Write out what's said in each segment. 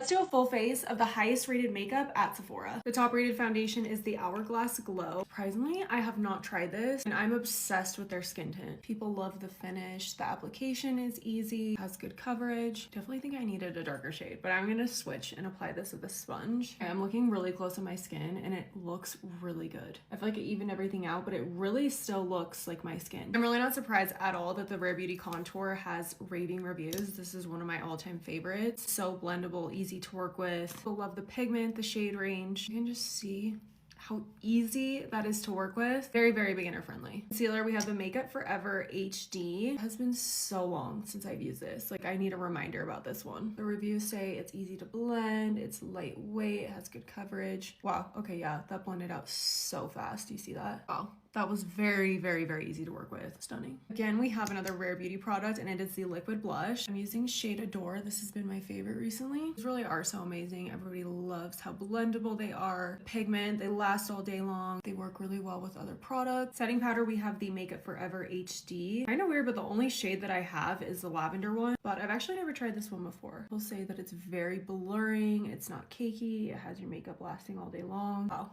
Let's do a full face of the highest rated makeup at Sephora. The top rated foundation is the Hourglass Glow. Surprisingly, I have not tried this and I'm obsessed with their skin tint. People love the finish. The application is easy, has good coverage. Definitely think I needed a darker shade, but I'm gonna switch and apply this with a sponge. Okay, I'm looking really close at my skin and it looks really good. I feel like it evened everything out, but it really still looks like my skin. I'm really not surprised at all that the Rare Beauty contour has raving reviews. This is one of my all-time favorites. So blendable, easy to work with. People love the pigment, the shade range. You can just see how easy that is to work with. Very, very beginner friendly. Concealer, we have the Makeup Forever HD. It has been so long since I've used this. Like, I need a reminder about this one. The reviews say it's easy to blend, it's lightweight, it has good coverage. Wow, okay, yeah, that blended out so fast. Do you see that? Wow. That was very, very, very easy to work with. Stunning. Again, we have another Rare Beauty product and it is the liquid blush. I'm using shade Adore. This has been my favorite recently. These really are so amazing. Everybody loves how blendable they are. Pigment, they last all day long. They work really well with other products. Setting powder, we have the Makeup Forever HD. Kind of weird, but the only shade that I have is the lavender one, but I've actually never tried this one before. I'll say that it's very blurring. It's not cakey. It has your makeup lasting all day long. Wow.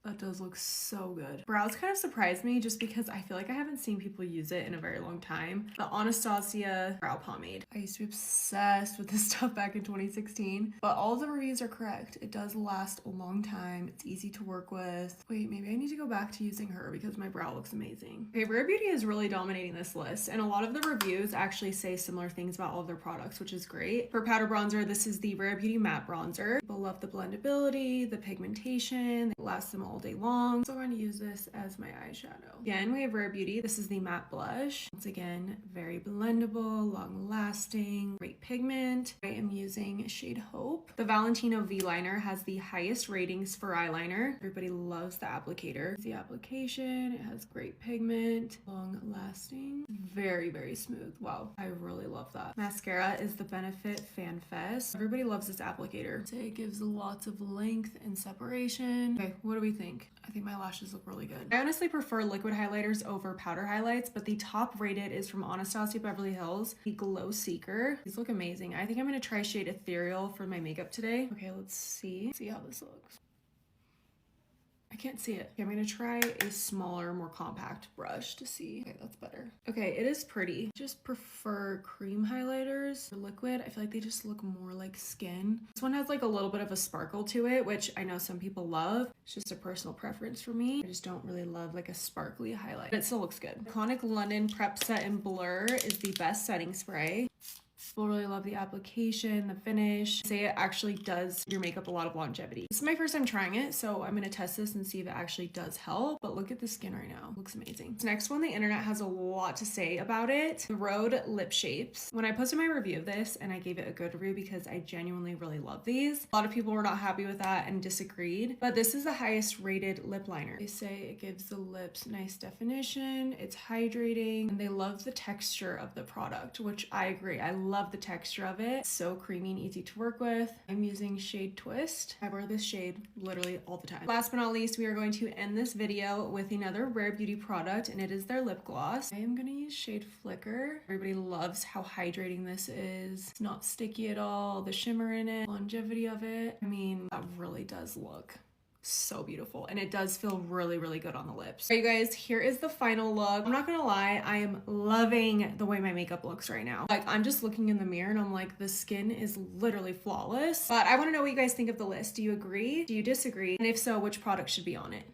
That does look so good. Brows kind of surprised me just because I feel like I haven't seen people use it in a very long time. The Anastasia brow pomade. I used to be obsessed with this stuff back in 2016, but all the reviews are correct. It does last a long time. It's easy to work with. Wait, maybe I need to go back to using her because my brow looks amazing. Okay, Rare Beauty is really dominating this list, and a lot of the reviews actually say similar things about all of their products, which is great. For powder bronzer, this is the Rare Beauty Matte Bronzer. People love the blendability, the pigmentation. It lasts them all day long. So I'm going to use this as my eyeshadow. Again, we have Rare Beauty. This is the matte blush. Once again, very blendable, long lasting, great pigment. I am using shade Hope. The Valentino V Liner has the highest ratings for eyeliner. Everybody loves the applicator. The application, it has great pigment, long lasting, very, very smooth. Wow, I really love that. Mascara is the Benefit Fan Fest. Everybody loves this applicator. So it gives lots of length and separation. Okay, what do we think? I think my lashes look really good. I honestly prefer liquid highlighters over powder highlights, but the top rated is from Anastasia Beverly Hills, the Glow Seeker. These look amazing. I think I'm gonna try shade Ethereal for my makeup today. Okay, let's see how this looks. I can't see it. Okay, I'm gonna try a smaller, more compact brush to see. Okay, that's better. Okay, it is pretty. Just prefer cream highlighters. For liquid, I feel like they just look more like skin. This one has like a little bit of a sparkle to it, which I know some people love. It's just a personal preference for me. I just don't really love like a sparkly highlight, but it still looks good. Iconic London Prep Set in Blur is the best setting spray. People really love the application, the finish. Say it actually does your makeup a lot of longevity. This is my first time trying it, so I'm gonna test this and see if it actually does help. But look at the skin right now. It looks amazing. This next one, the internet has a lot to say about it. The Rhode Lip Shapes. When I posted my review of this, and I gave it a good review because I genuinely really love these, a lot of people were not happy with that and disagreed. But this is the highest rated lip liner. They say it gives the lips nice definition, it's hydrating, and they love the texture of the product, which I agree. I love the texture of it. So creamy and easy to work with. I'm using shade Twist. I wear this shade literally all the time. Last but not least, we are going to end this video with another Rare Beauty product, and it is their lip gloss. I am gonna use shade Flicker. Everybody loves how hydrating this is. It's not sticky at all. The shimmer in it, longevity of it. I mean, that really does look so beautiful, and it does feel really, really good on the lips. All right, you guys, here is the final look. I'm not gonna lie, I am loving the way my makeup looks right now. Like, I'm just looking in the mirror and I'm like, the skin is literally flawless. But I want to know what you guys think of the list. Do you agree? Do you disagree? And if so, which product should be on it?